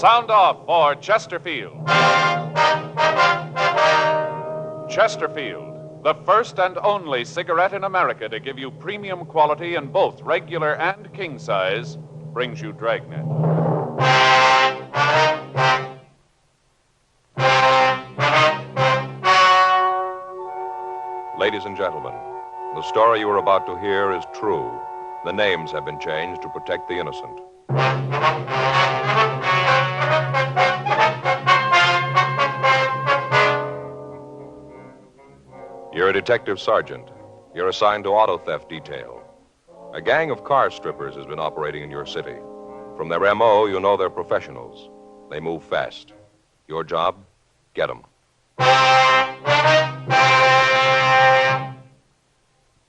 Sound off for Chesterfield. Chesterfield, the first and only cigarette in America to give you premium quality in both regular and king size, brings you Dragnet. Ladies and gentlemen, the story you are about to hear is true. The names have been changed to protect the innocent. You're a detective sergeant. You're assigned to auto theft detail. A gang of car strippers has been operating in your city. From their M.O., you know they're professionals. They move fast. Your job? Get them.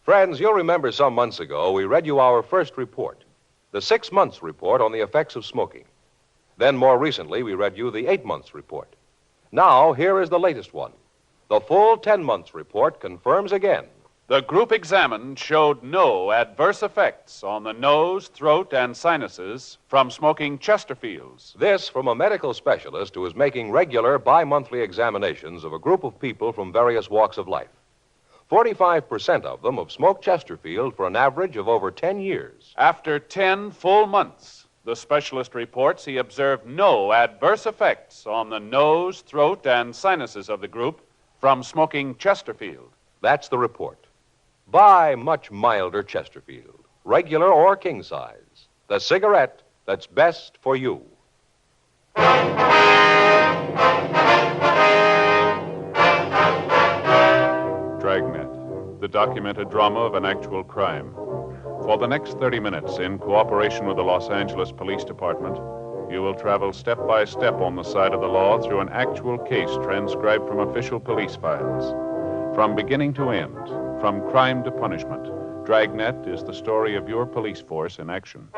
Friends, you'll remember some months ago we read you our first report, the 6 months report on the effects of smoking. Then more recently, we read you the 8 months report. Now, here is the latest one. The full 10 months report confirms again. The group examined showed no adverse effects on the nose, throat, and sinuses from smoking Chesterfields. This from a medical specialist who is making regular bi-monthly examinations of a group of people from various walks of life. 45% of them have smoked Chesterfield for an average of over 10 years. After 10 full months, the specialist reports he observed no adverse effects on the nose, throat, and sinuses of the group from smoking Chesterfield. That's the report. Buy much milder Chesterfield, regular or king size. The cigarette that's best for you. Dragnet, the documented drama of an actual crime. For the next 30 minutes, in cooperation with the Los Angeles Police Department, you will travel step by step on the side of the law through an actual case transcribed from official police files. From beginning to end, from crime to punishment, Dragnet is the story of your police force in action.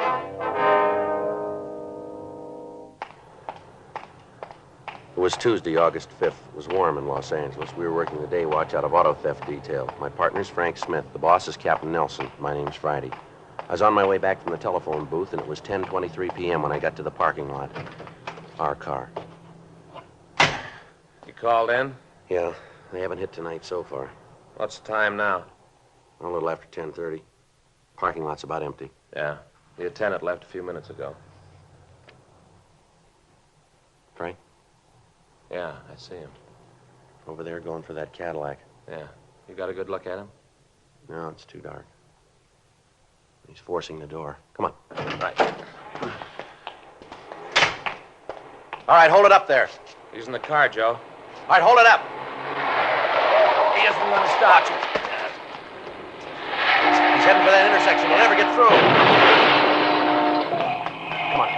It was Tuesday, August 5th. It was warm in Los Angeles. We were working the day watch out of auto theft detail. My partner's Frank Smith. The boss is Captain Nelson. My name's Friday. I was on my way back from the telephone booth, and it was 10:23 p.m. when I got to the parking lot. Our car. You called in? Yeah, they haven't hit tonight so far. What's the time now? A little after 10:30. Parking lot's about empty. Yeah. The attendant left a few minutes ago. Frank? Yeah, I see him. Over there going for that Cadillac. Yeah. You got a good look at him? No, it's too dark. He's forcing the door. Come on. Right. All right, hold it up there. He's in the car, Joe. All right, hold it up. He isn't going to stop. He's heading for that intersection. He'll never get through. Come on.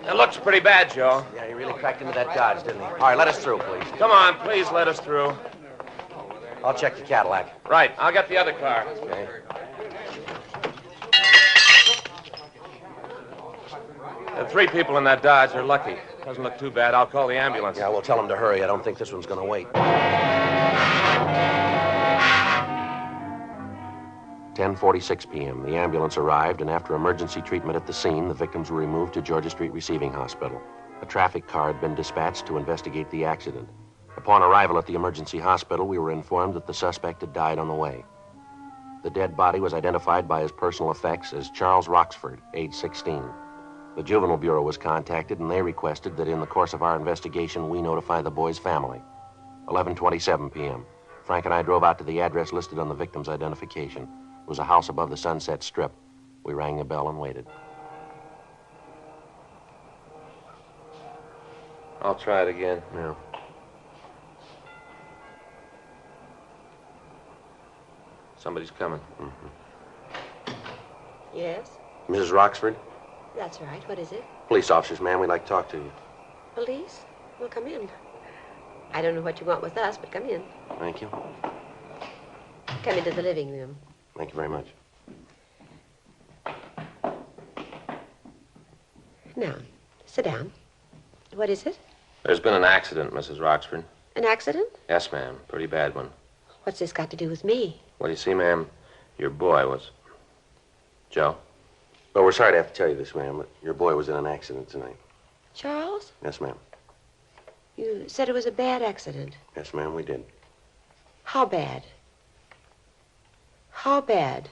It looks pretty bad, Joe. Yeah, he really cracked into that Dodge, didn't he? All right, let us through, please. Come on, please let us through. I'll check the Cadillac. Right, I'll get the other car. Okay. The 3 people in that Dodge are lucky. Doesn't look too bad. I'll call the ambulance. Yeah, we'll tell him to hurry. I don't think this one's going to wait. 10:46 p.m. The ambulance arrived, and after emergency treatment at the scene, the victims were removed to Georgia Street Receiving Hospital. A traffic car had been dispatched to investigate the accident. Upon arrival at the emergency hospital, we were informed that the suspect had died on the way. The dead body was identified by his personal effects as Charles Roxford, age 16. The Juvenile Bureau was contacted, and they requested that in the course of our investigation, we notify the boy's family. 11:27 p.m. Frank and I drove out to the address listed on the victim's identification. It was a house above the Sunset Strip. We rang the bell and waited. I'll try it again. Yeah. Somebody's coming. Mm-hmm. Yes, Mrs. Roxford? that's right. What is it? Police officers, ma'am. We'd like to talk to you. Police? Well, come in. I don't know what you want with us, but come in. Thank you. Come into the living room. Thank you very much. Now, sit down. What is it? There's been an accident, Mrs. Roxford. An accident? Yes, ma'am. Pretty bad one. What's this got to do with me? Well, you see, ma'am, your boy was... Joe? Well, we're sorry to have to tell you this, ma'am, but your boy was in an accident tonight. Charles? Yes, ma'am. You said it was a bad accident. Yes, ma'am, we did. How bad? How bad?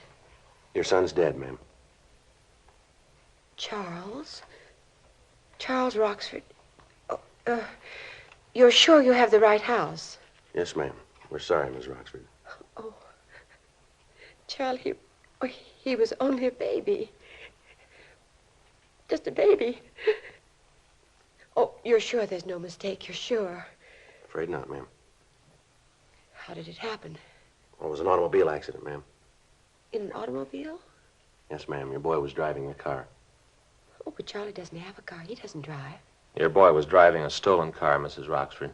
Your son's dead, ma'am. Charles? Charles Roxford? Oh, you're sure you have the right house? Yes, ma'am. We're sorry, Miss Roxford. Oh, Charlie, he was only a baby. Just a baby. Oh, you're sure there's no mistake? You're sure? Afraid not, ma'am. How did it happen? Well, it was an automobile accident, ma'am. In an automobile? Yes, ma'am. Your boy was driving the car. Oh, but Charlie doesn't have a car. He doesn't drive. Your boy was driving a stolen car, Mrs. Roxford.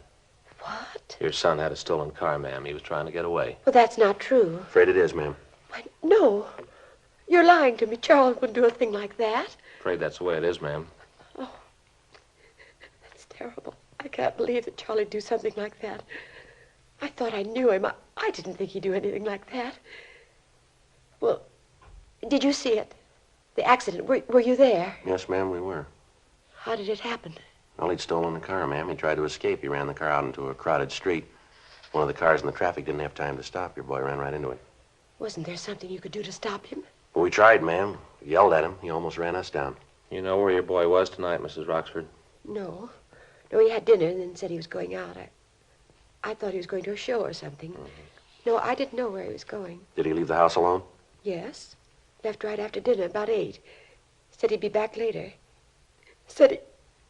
What? Your son had a stolen car, ma'am. He was trying to get away. Well, that's not true. Afraid it is, ma'am. Why, no. You're lying to me. Charles wouldn't do a thing like that. Afraid that's the way it is, ma'am. Oh, that's terrible. I can't believe that Charlie'd do something like that. I thought I knew him. I didn't think he'd do anything like that. Well, did you see it? The accident. Were you there? Yes, ma'am, we were. How did it happen? Well, he'd stolen the car, ma'am. He tried to escape. He ran the car out into a crowded street. One of the cars in the traffic didn't have time to stop. Your boy ran right into it. Wasn't there something you could do to stop him? Well, we tried, ma'am. We yelled at him. He almost ran us down. You know where your boy was tonight, Mrs. Roxford? No. No, he had dinner and then said he was going out. I thought he was going to a show or something. Mm-hmm. No, I didn't know where he was going. Did he leave the house alone? Yes. Left right after dinner, about 8. Said he'd be back later. Said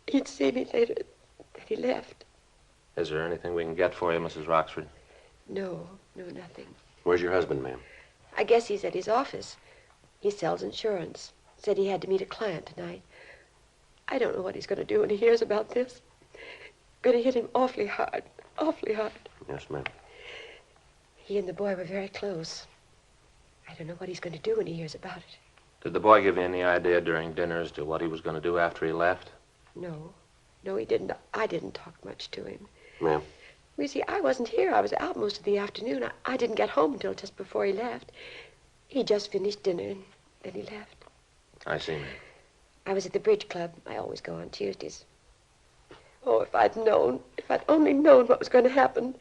he'd see me later. Then he left. Is there anything we can get for you, Mrs. Roxford? No, nothing. Where's your husband, ma'am? I guess he's at his office. He sells insurance. Said he had to meet a client tonight. I don't know what he's going to do when he hears about this. Going to hit him awfully hard. Awfully hard. Yes, ma'am. He and the boy were very close. I don't know what he's going to do when he hears about it. Did the boy give you any idea during dinner as to what he was going to do after he left? No, he didn't. I didn't talk much to him. Ma'am? You see, I wasn't here. I was out most of the afternoon. I didn't get home until just before he left. He just finished dinner and then he left. I see, ma'am. I was at the bridge club. I always go on Tuesdays. Oh, if I'd only known what was going to happen.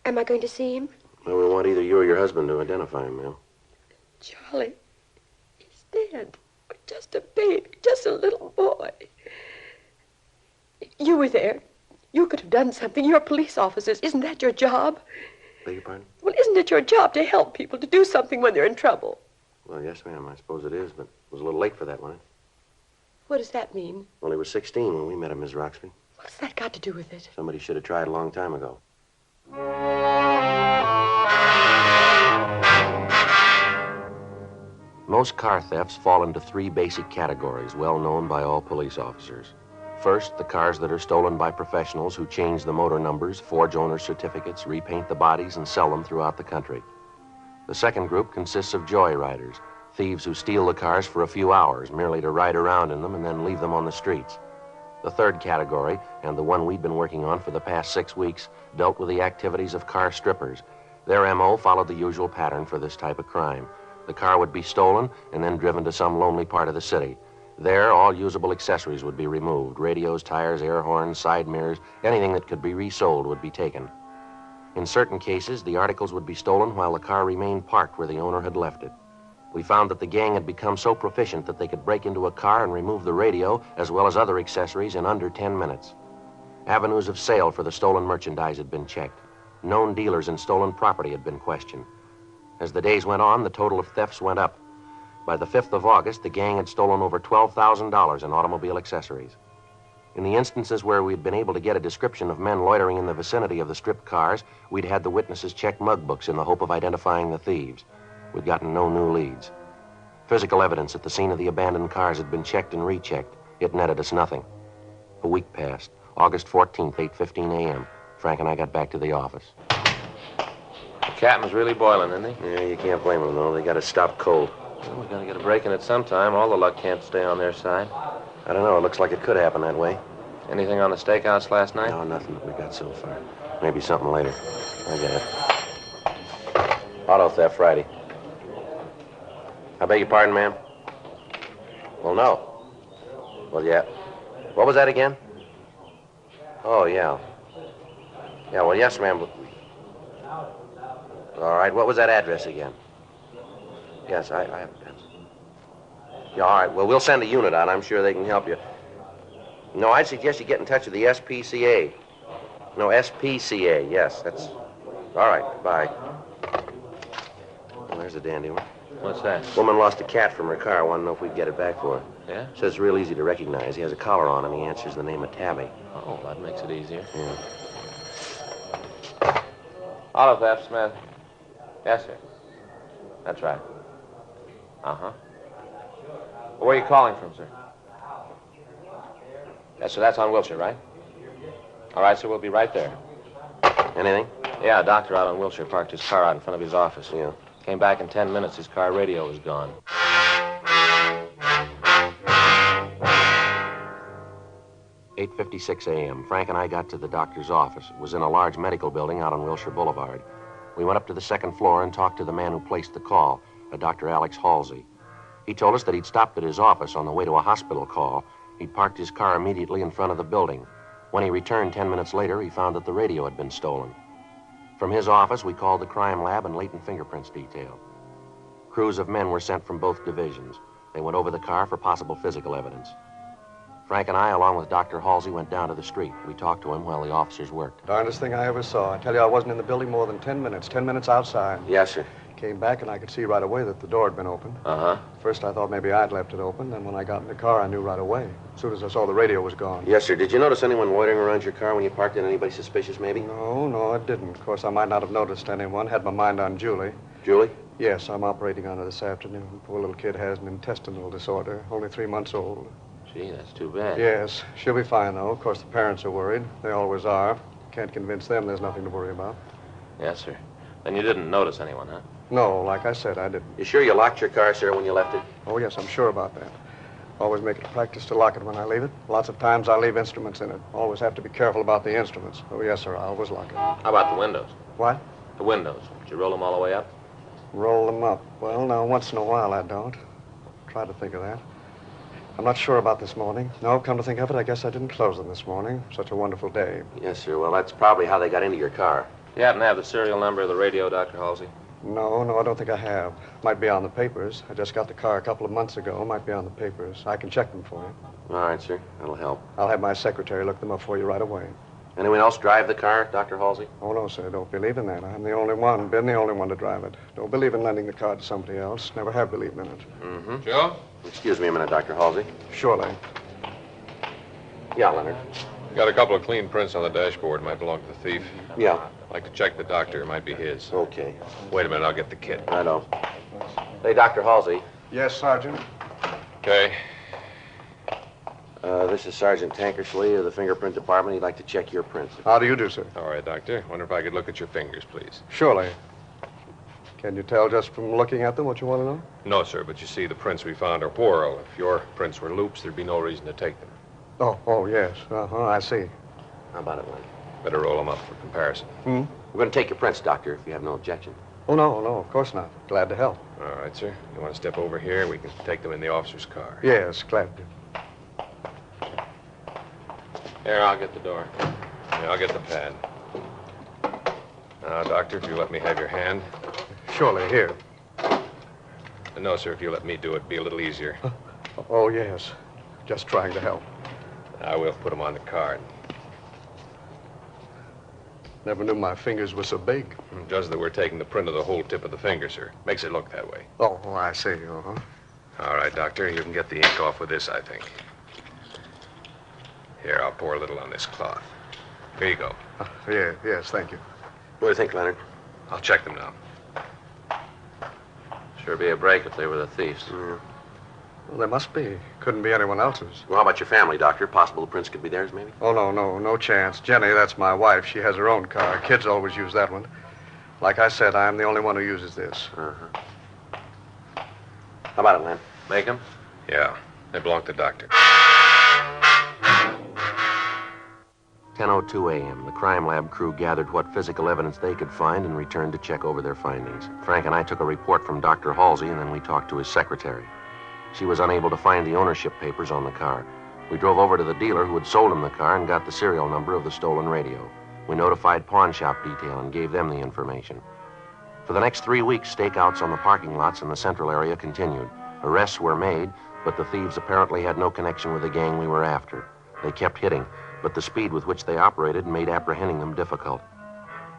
Am I going to see him? Well, we want either you or your husband to identify him, ma'am. Charlie, he's dead. Just a baby, just a little boy. You were there. You could have done something. You're police officers. Isn't that your job? Beg your pardon? Well, isn't it your job to help people, to do something when they're in trouble? Well, yes, ma'am, I suppose it is, but it was a little late for that, wasn't it? What does that mean? Well, he was 16 when we met him, Miss Roxford. What's that got to do with it? Somebody should have tried a long time ago. Most car thefts fall into 3 basic categories, well known by all police officers. First, the cars that are stolen by professionals who change the motor numbers, forge owner's certificates, repaint the bodies, and sell them throughout the country. The second group consists of joyriders, thieves who steal the cars for a few hours, merely to ride around in them and then leave them on the streets. The third category, and the one we've been working on for the past 6 weeks, dealt with the activities of car strippers. Their M.O. followed the usual pattern for this type of crime. The car would be stolen and then driven to some lonely part of the city. There, all usable accessories would be removed. Radios, tires, air horns, side mirrors, anything that could be resold would be taken. In certain cases, the articles would be stolen while the car remained parked where the owner had left it. We found that the gang had become so proficient that they could break into a car and remove the radio as well as other accessories in under 10 minutes. Avenues of sale for the stolen merchandise had been checked. Known dealers in stolen property had been questioned. As the days went on, the total of thefts went up. By the 5th of August, the gang had stolen over $12,000 in automobile accessories. In the instances where we'd been able to get a description of men loitering in the vicinity of the stripped cars, we'd had the witnesses check mug books in the hope of identifying the thieves. We'd gotten no new leads. Physical evidence at the scene of the abandoned cars had been checked and rechecked. It netted us nothing. A week passed. August 14th, 8:15 a.m. Frank and I got back to the office. The captain's really boiling, isn't he? Yeah, you can't blame them, though. They got to stop cold. Well, we're going to get a break in it sometime. All the luck can't stay on their side. I don't know. It looks like it could happen that way. Anything on the stakeouts last night? No, nothing that we got so far. Maybe something later. I got it. Auto theft Friday. I beg your pardon, ma'am? Well, no. Well, yeah. What was that again? Oh, yeah. Yeah, well, yes, ma'am. All right, what was that address again? Yes, I have a pencil. Yeah, all right. Well, we'll send a unit out. I'm sure they can help you. No, I'd suggest you get in touch with the SPCA. No, SPCA, yes, that's... All right, bye. Well, there's a dandy one. What's that? Woman lost a cat from her car. Want to know if we can get it back for her. Yeah? Says it's real easy to recognize. He has a collar on and he answers the name of Tabby. Oh, that makes it easier. Yeah. Auto theft, Smith. Yes, sir. That's right. Uh-huh. Where are you calling from, sir? Yes, sir, that's on Wilshire, right? All right, sir, we'll be right there. Anything? Yeah, a doctor out on Wilshire parked his car out in front of his office. Yeah. Came back in 10 minutes. His car radio was gone. "8:56 a.m. Frank and I got to the doctor's office. It was in a large medical building out on Wilshire Boulevard. We went up to the second floor and talked to the man who placed the call, a Dr. Alex Halsey. He told us that he'd stopped at his office on the way to a hospital call. He'd parked his car immediately in front of the building. When he returned 10 minutes later, he found that the radio had been stolen. From his office, we called the crime lab and latent fingerprints detail. Crews of men were sent from both divisions. They went over the car for possible physical evidence. Frank and I, along with Dr. Halsey, went down to the street. We talked to him while the officers worked. Darndest thing I ever saw. I tell you, I wasn't in the building more than 10 minutes. 10 minutes outside. Yes, sir. Came back, and I could see right away that the door had been opened. Uh-huh. First, I thought maybe I'd left it open. Then when I got in the car, I knew right away. As soon as I saw the radio was gone. Yes, sir. Did you notice anyone loitering around your car when you parked it? Anybody suspicious, maybe? No, I didn't. Of course, I might not have noticed anyone. Had my mind on Julie. Julie? Yes, I'm operating on her this afternoon. Poor little kid has an intestinal disorder. Only 3 months old. Gee, that's too bad. Yes, she'll be fine, though. Of course, the parents are worried. They always are. Can't convince them there's nothing to worry about. Yes, sir. Then you didn't notice anyone, huh? No, like I said, I didn't. You sure you locked your car, sir, when you left it? Oh, yes, I'm sure about that. Always make it a practice to lock it when I leave it. Lots of times I leave instruments in it. Always have to be careful about the instruments. Oh, yes, sir, I always lock it. How about the windows? What? The windows. Did you roll them all the way up? Roll them up. Well, now, once in a while I don't. Try to think of that. I'm not sure about this morning. No, come to think of it, I guess I didn't close them this morning. Such a wonderful day. Yes, sir. Well, that's probably how they got into your car. You happen to have the serial number of the radio, Dr. Halsey? No, I don't think I have. Might be on the papers. I just got the car a couple of months ago. Might be on the papers. I can check them for you. All right, sir. That'll help. I'll have my secretary look them up for you right away. Anyone else drive the car, Dr. Halsey? Oh, no, sir. Don't believe in that. I'm the only one. Been the only one to drive it. Don't believe in lending the car to somebody else. Never have believed in it. Mm-hmm. Joe? Excuse me a minute, Dr. Halsey. Surely. Yeah, Leonard. Got a couple of clean prints on the dashboard. Might belong to the thief. Yeah. Like to check the doctor. It might be his. Okay. Wait a minute. I'll get the kit. Righto. Hey, Dr. Halsey. Yes, Sergeant. Okay. This is Sergeant Tankersley of the fingerprint department. He'd like to check your prints. How do you do, sir? All right, doctor. Wonder if I could look at your fingers, please. Surely. Can you tell just from looking at them what you want to know? No, sir, but you see, the prints we found are portrayal. If your prints were loops, there'd be no reason to take them. Oh, yes. Uh-huh, I see. How about it, Leonard? Better roll them up for comparison. Hmm? We're going to take your prints, Doctor, if you have no objection. Oh, no, of course not. Glad to help. All right, sir. You want to step over here? We can take them in the officer's car. Yes, glad to. Here, I'll get the door. Yeah, I'll get the pad. Now, doctor, if you let me have your hand. Surely, here. No, sir, if you let me do it, it'd be a little easier. Oh, yes. Just trying to help. I will put them on the card. Never knew my fingers were so big. It does that we're taking the print of the whole tip of the finger, sir. Makes it look that way. Oh, I see. Uh-huh. All right, doctor, you can get the ink off with this, I think. Here, I'll pour a little on this cloth. Here you go. Yes, thank you. What do you think, Leonard? I'll check them now. Sure be a break if they were the thieves. Well, there must be. Couldn't be anyone else's. Well, how about your family, Doctor? Possible the prints could be theirs, maybe? Oh, no chance. Jenny, that's my wife. She has her own car. Kids always use that one. Like I said, I'm the only one who uses this. Uh-huh. How about it, Len? Make 'em? Yeah, they belong to the doctor. 10:02 a.m. The crime lab crew gathered what physical evidence they could find and returned to check over their findings. Frank and I took a report from Dr. Halsey, and then we talked to his secretary. She was unable to find the ownership papers on the car. We drove over to the dealer who had sold him the car and got the serial number of the stolen radio. We notified pawn shop detail and gave them the information. For the next 3 weeks, stakeouts on the parking lots in the central area continued. Arrests were made, but the thieves apparently had no connection with the gang we were after. They kept hitting, but the speed with which they operated made apprehending them difficult.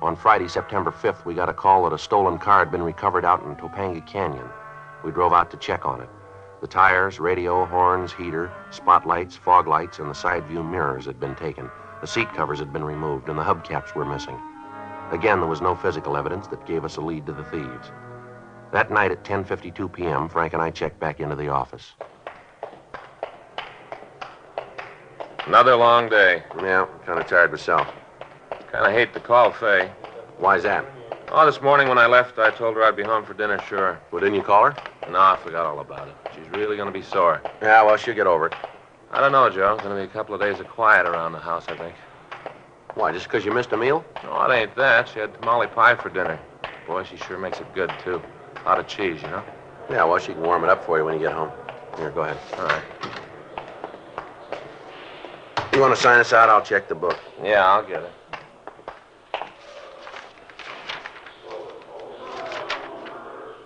On Friday, September 5th, we got a call that a stolen car had been recovered out in Topanga Canyon. We drove out to check on it. The tires, radio, horns, heater, spotlights, fog lights, and the side view mirrors had been taken. The seat covers had been removed, and the hubcaps were missing. Again, there was no physical evidence that gave us a lead to the thieves. That night at 10:52 p.m., Frank and I checked back into the office. Another long day. Yeah, kind of tired myself. Kind of hate to call Faye. Why's that? Oh, this morning when I left, I told her I'd be home for dinner, sure. Well, didn't you call her? No, I forgot all about it. She's really going to be sore. Yeah, well, she'll get over it. I don't know, Joe. It's going to be a couple of days of quiet around the house, I think. Why, just because you missed a meal? No, it ain't that. She had tamale pie for dinner. Boy, she sure makes it good, too. A lot of cheese, you know? Yeah, well, she can warm it up for you when you get home. Here, go ahead. All right. You want to sign us out? I'll check the book. Yeah, I'll get it.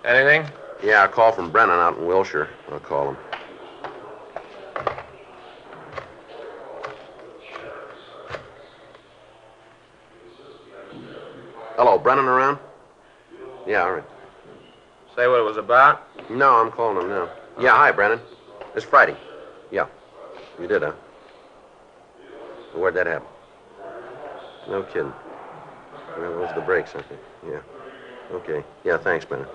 Anything? Yeah, a call from Brennan out in Wilshire. I'll call him. Hello, Brennan around? Yeah, all right. Say what it was about? No, I'm calling him now. Yeah, hi, Brennan. It's Friday. Yeah. You did, huh? Well, where'd that happen? No kidding. Well, those are the brakes, I think. Yeah. Okay. Yeah, thanks, Brennan.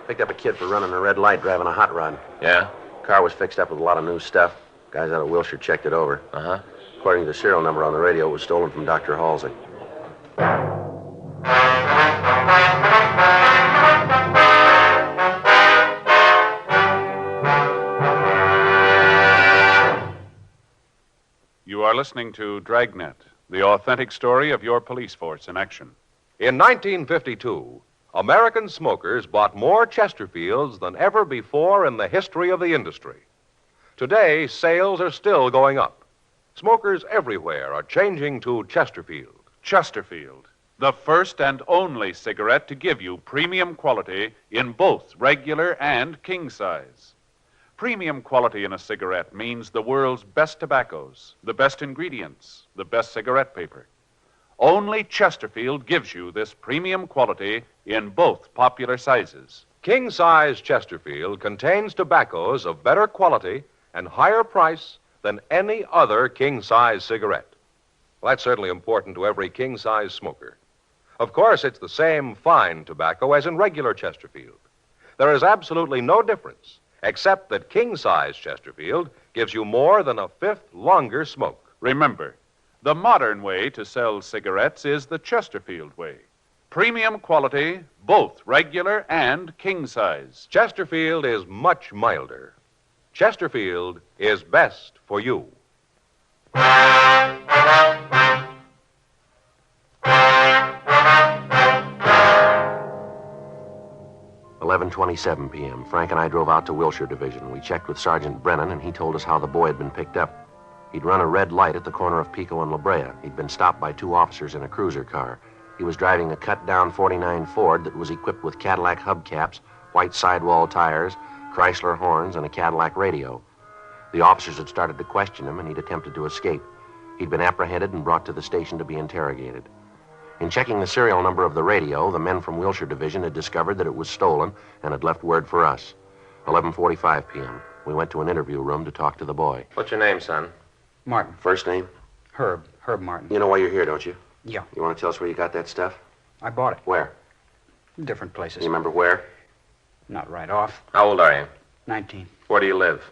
Picked up a kid for running a red light driving a hot rod. Yeah? Car was fixed up with a lot of new stuff. Guys out of Wilshire checked it over. Uh-huh. According to the serial number on the radio, it was stolen from Dr. Halsey. You are listening to Dragnet, the authentic story of your police force in action. In 1952, American smokers bought more Chesterfields than ever before in the history of the industry. Today, sales are still going up. Smokers everywhere are changing to Chesterfield. Chesterfield, the first and only cigarette to give you premium quality in both regular and king size. Premium quality in a cigarette means the world's best tobaccos, the best ingredients, the best cigarette paper. Only Chesterfield gives you this premium quality in both popular sizes. King-size Chesterfield contains tobaccos of better quality and higher price than any other king-size cigarette. Well, that's certainly important to every king-size smoker. Of course, it's the same fine tobacco as in regular Chesterfield. There is absolutely no difference, except that king-size Chesterfield gives you more than a fifth longer smoke. Remember, the modern way to sell cigarettes is the Chesterfield way. Premium quality, both regular and king size. Chesterfield is much milder. Chesterfield is best for you. 11:27 p.m. Frank and I drove out to Wilshire Division. We checked with Sergeant Brennan, and he told us how the boy had been picked up. He'd run a red light at the corner of Pico and La Brea. He'd been stopped by two officers in a cruiser car. He was driving a cut-down 49 Ford that was equipped with Cadillac hubcaps, white sidewall tires, Chrysler horns, and a Cadillac radio. The officers had started to question him, and he'd attempted to escape. He'd been apprehended and brought to the station to be interrogated. In checking the serial number of the radio, the men from Wilshire Division had discovered that it was stolen and had left word for us. 11:45 p.m. We went to an interview room to talk to the boy. What's your name, son? Martin. First name? Herb Martin. You know why you're here, don't you? Yeah, You want to tell us where you got that stuff? I bought it. Where? Different places. You remember where? Not right off. How old are you? 19. Where do you live?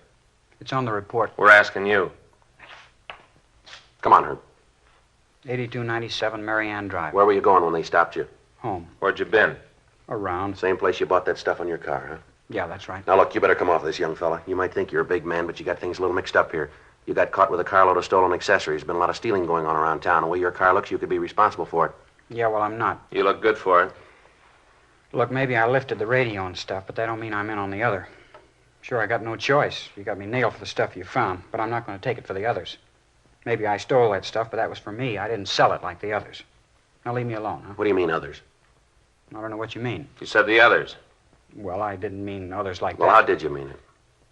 It's on the report. We're asking you. Come on, Herb. 8297 Marianne Drive. Where were you going when they stopped you? Home. Where'd you been? Around. Same place you bought that stuff on your car, huh? Yeah, that's right. Now, look, you better come off this, young fella. You might think you're a big man, but you got things a little mixed up here. You got caught with a carload of stolen accessories. Been a lot of stealing going on around town. The way your car looks, you could be responsible for it. Yeah, well, I'm not. You look good for it. Look, maybe I lifted the radio and stuff, but that don't mean I'm in on the other. Sure, I got no choice. You got me nailed for the stuff you found, but I'm not going to take it for the others. Maybe I stole that stuff, but that was for me. I didn't sell it like the others. Now leave me alone, huh? What do you mean, others? I don't know what you mean. You said the others. Well, I didn't mean others like Well, that. how did you mean it?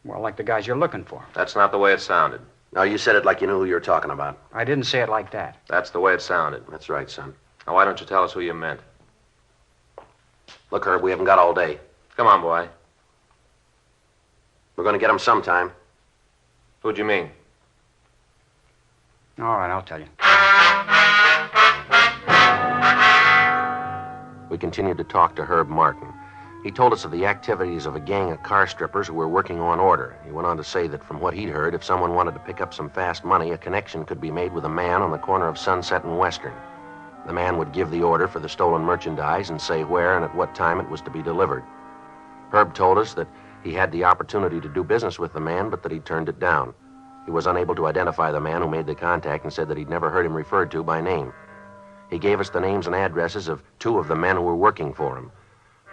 Well, like the guys you're looking for. That's not the way it sounded. No, you said it like you knew who you were talking about. I didn't say it like that. That's the way it sounded. That's right, son. Now, why don't you tell us who you meant? Look, Herb, we haven't got all day. Come on, boy. We're going to get them sometime. Who'd you mean? All right, I'll tell you. We continued to talk to Herb Martin. He told us of the activities of a gang of car strippers who were working on order. He went on to say that from what he'd heard, if someone wanted to pick up some fast money, a connection could be made with a man on the corner of Sunset and Western. The man would give the order for the stolen merchandise and say where and at what time it was to be delivered. Herb told us that he had the opportunity to do business with the man, but that he turned it down. He was unable to identify the man who made the contact and said that he'd never heard him referred to by name. He gave us the names and addresses of two of the men who were working for him.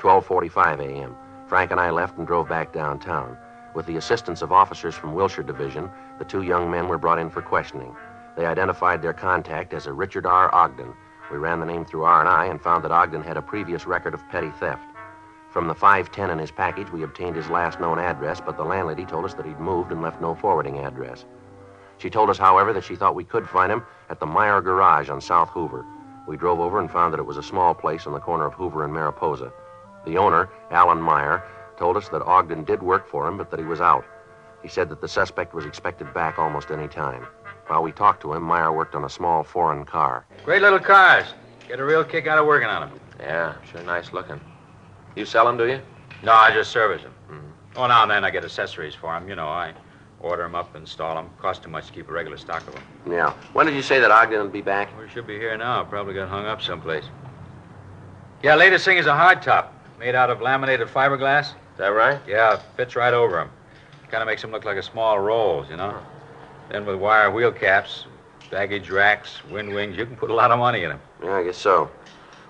12:45 a.m. Frank and I left and drove back downtown. With the assistance of officers from Wilshire Division, the two young men were brought in for questioning. They identified their contact as a Richard R. Ogden. We ran the name through R&I and found that Ogden had a previous record of petty theft. From the 510 in his package, we obtained his last known address, but the landlady told us that he'd moved and left no forwarding address. She told us, however, that she thought we could find him at the Meyer Garage on South Hoover. We drove over and found that it was a small place on the corner of Hoover and Mariposa. The owner, Alan Meyer, told us that Ogden did work for him, but that he was out. He said that the suspect was expected back almost any time. While we talked to him, Meyer worked on a small foreign car. Great little cars. Get a real kick out of working on them. Yeah, sure nice looking. You sell them, do you? No, I just service them. Oh, now and then I get accessories for them. You know, I order them up, install them. Cost too much to keep a regular stock of them. Yeah. When did you say that Ogden would be back? We should be here now. Probably got hung up someplace. Yeah, latest thing is a hardtop. Made out of laminated fiberglass. Is that right? Yeah, fits right over them. Kind of makes them look like a small rolls, you know? Then with wire wheel caps, baggage racks, wind wings, you can put a lot of money in them. Yeah, I guess so.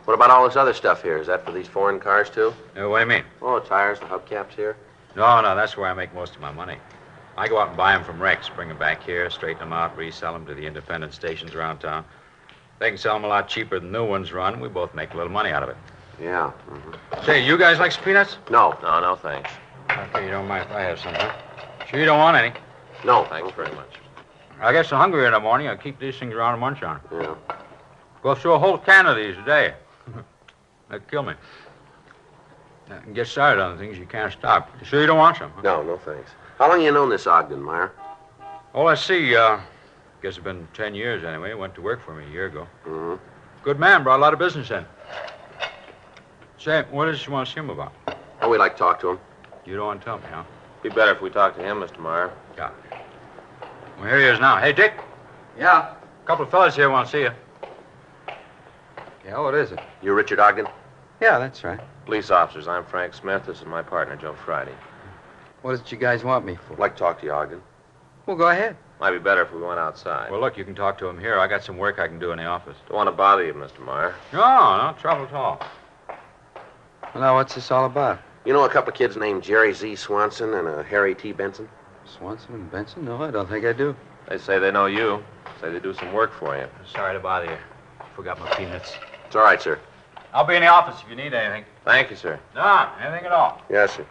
What about all this other stuff here? Is that for these foreign cars, too? What do you mean? Oh, the tires, the hubcaps here? No, that's where I make most of my money. I go out and buy them from wrecks, bring them back here, straighten them out, resell them to the independent stations around town. They can sell them a lot cheaper than new ones run. We both make a little money out of it. Yeah. Say, you guys like some peanuts? No. No, thanks. Okay, you don't mind if I have some, huh? Sure you don't want any? No. Thanks very much. I get so hungry in the morning, I keep these things around to munch on. Yeah. Go through a whole can of these a day. That'd kill me. I can get started on things you can't stop. You sure you don't want some? Huh? No, thanks. How long you known this Ogden, Meyer? Oh, let's see. Guess it's been 10 years anyway. Went to work for me a year ago. Mm-hmm. Good man, brought a lot of business in. Say, what does she want to see him about? Oh, we'd like to talk to him. You don't want to tell me, huh? Be better if we talked to him, Mr. Meyer. Yeah. Well, here he is now. Hey, Dick. Yeah? A couple of fellas here want to see you. Yeah, what is it? You Richard Ogden? Yeah, that's right. Police officers, I'm Frank Smith. This is my partner, Joe Friday. What did you guys want me for? I'd like to talk to you, Ogden. Well, go ahead. Might be better if we went outside. Well, look, you can talk to him here. I got some work I can do in the office. Don't want to bother you, Mr. Meyer. No trouble at all. Well, now, what's this all about? You know a couple of kids named Jerry Z. Swanson and Harry T. Benson? Swanson and Benson? No, I don't think I do. They say they know you. Say they do some work for you. Sorry to bother you. Forgot my peanuts. It's all right, sir. I'll be in the office if you need anything. Thank you, sir. No, anything at all. Yes, sir.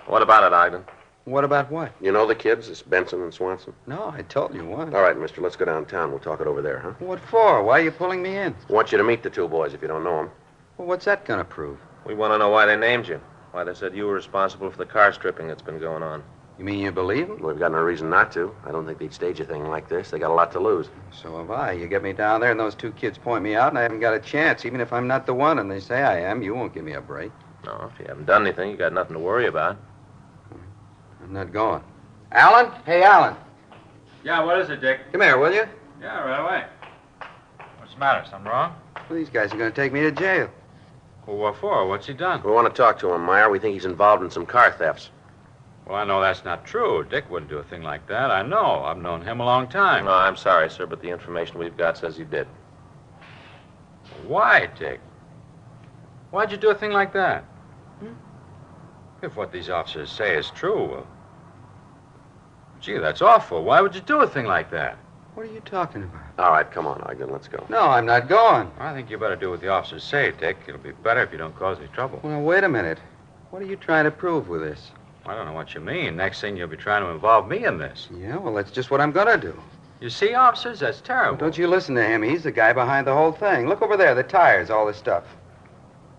What about it, Ogden? What about what? You know the kids, this Benson and Swanson? No, I told you what. All right, mister, let's go downtown. We'll talk it over there, huh? What for? Why are you pulling me in? I want you to meet the two boys if you don't know them. Well, what's that going to prove? We want to know why they named you. Why they said you were responsible for the car stripping that's been going on. You mean you believe them? We've got no reason not to. I don't think they'd stage a thing like this. They got a lot to lose. So have I. You get me down there and those two kids point me out and I haven't got a chance. Even if I'm not the one and they say I am, you won't give me a break. No, if you haven't done anything, you got nothing to worry about. I'm not going. Alan? Hey, Alan. Yeah, what is it, Dick? Come here, will you? Yeah, right away. What's the matter? Something wrong? Well, these guys are going to take me to jail. Well, what for? What's he done? We want to talk to him, Meyer. We think he's involved in some car thefts. Well, I know that's not true. Dick wouldn't do a thing like that. I know. I've known him a long time. No, I'm sorry, sir, but the information we've got says he did. Why, Dick? Why'd you do a thing like that? If what these officers say is true, well, gee, that's awful. Why would you do a thing like that? What are you talking about? All right, come on, Ogden, let's go. No, I'm not going. I think you better do what the officers say, Dick. It'll be better if you don't cause any trouble. Well, wait a minute. What are you trying to prove with this? I don't know what you mean. Next thing you'll be trying to involve me in this. Yeah, well, that's just what I'm going to do. You see, officers, that's terrible. Well, don't you listen to him. He's the guy behind the whole thing. Look over there, the tires, all this stuff.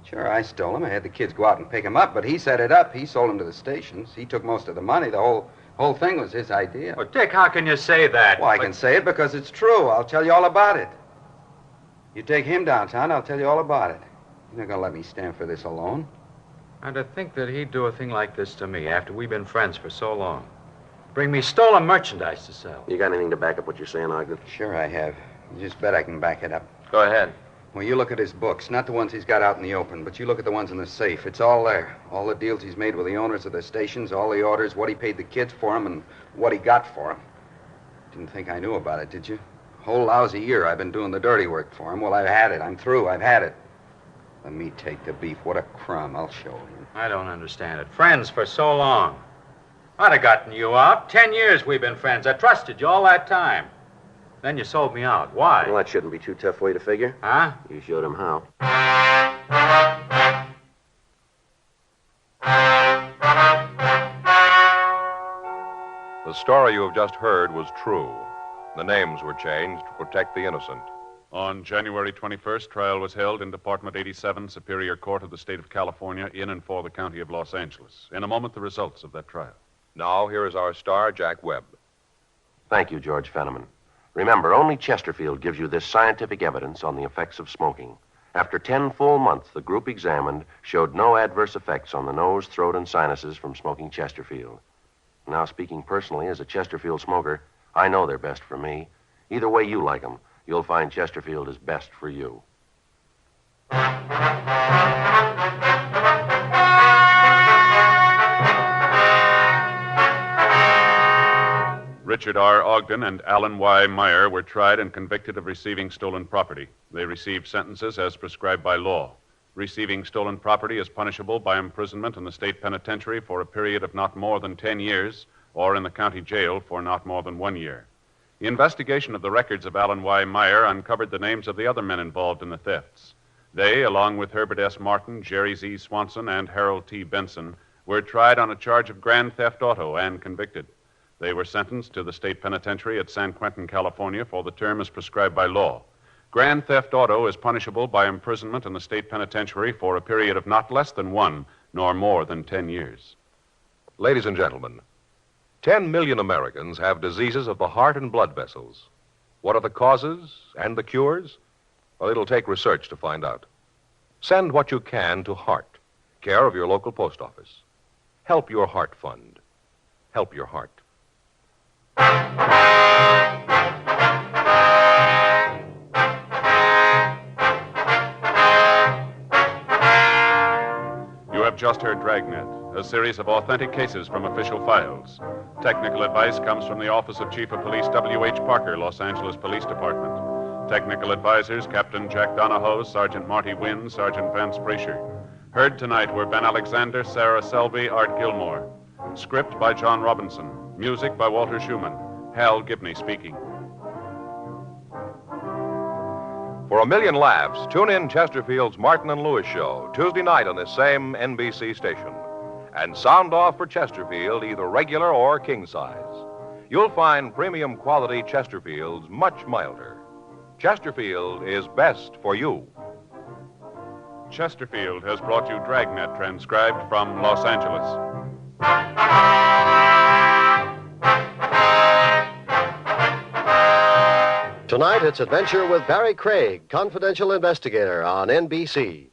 Sure, I stole them. I had the kids go out and pick them up, but he set it up. He sold them to the stations. He took most of the money. The whole thing was his idea. Well, Dick, how can you say that? Well, I can say it because it's true. I'll tell you all about it. You take him downtown, I'll tell you all about it. You're not going to let me stand for this alone. And to think that he'd do a thing like this to me after we've been friends for so long. Bring me stolen merchandise to sell. You got anything to back up what you're saying, Ogden? Sure I have. You just bet I can back it up. Go ahead. Well, you look at his books, not the ones he's got out in the open, but you look at the ones in the safe. It's all there. All the deals he's made with the owners of the stations, all the orders, what he paid the kids for them, and what he got for them. Didn't think I knew about it, did you? A whole lousy year I've been doing the dirty work for him. Well, I've had it. I'm through. I've had it. Let me take the beef. What a crumb. I'll show him. I don't understand it. Friends for so long. I'd have gotten you out. 10 years we've been friends. I trusted you all that time. Then you sold me out. Why? Well, that shouldn't be too tough for you to figure. Huh? You showed him how. The story you have just heard was true. The names were changed to protect the innocent. On January 21st, trial was held in Department 87, Superior Court of the State of California, in and for the County of Los Angeles. In a moment, the results of that trial. Now, here is our star, Jack Webb. Thank you, George Fenneman. Remember, only Chesterfield gives you this scientific evidence on the effects of smoking. After 10 full months, the group examined showed no adverse effects on the nose, throat, and sinuses from smoking Chesterfield. Now, speaking personally as a Chesterfield smoker, I know they're best for me. Either way you like them, you'll find Chesterfield is best for you. Richard R. Ogden and Alan Y. Meyer were tried and convicted of receiving stolen property. They received sentences as prescribed by law. Receiving stolen property is punishable by imprisonment in the state penitentiary for a period of not more than 10 years or in the county jail for not more than 1 year. The investigation of the records of Alan Y. Meyer uncovered the names of the other men involved in the thefts. They, along with Herbert S. Martin, Jerry Z. Swanson, and Harold T. Benson, were tried on a charge of grand theft auto and convicted. They were sentenced to the state penitentiary at San Quentin, California, for the term as prescribed by law. Grand theft auto is punishable by imprisonment in the state penitentiary for a period of not less than 1 nor more than 10 years. Ladies and gentlemen, 10 million Americans have diseases of the heart and blood vessels. What are the causes and the cures? Well, it'll take research to find out. Send what you can to Heart, care of your local post office. Help your heart fund. Help your heart. You have just heard Dragnet, a series of authentic cases from official files. Technical advice comes from the Office of Chief of Police W.H. Parker, Los Angeles Police Department. Technical advisors, Captain Jack Donahoe, Sergeant Marty Wynn, Sergeant Vance Brasher. Heard tonight were Ben Alexander, Sarah Selby, Art Gilmore. Script by John Robinson. Music by Walter Schumann. Hal Gibney speaking. For a million laughs, tune in Chesterfield's Martin and Lewis show Tuesday night on this same NBC station. And sound off for Chesterfield, either regular or king size. You'll find premium quality Chesterfields much milder. Chesterfield is best for you. Chesterfield has brought you Dragnet, transcribed from Los Angeles. Tonight, it's Adventure with Barry Craig, confidential investigator on NBC.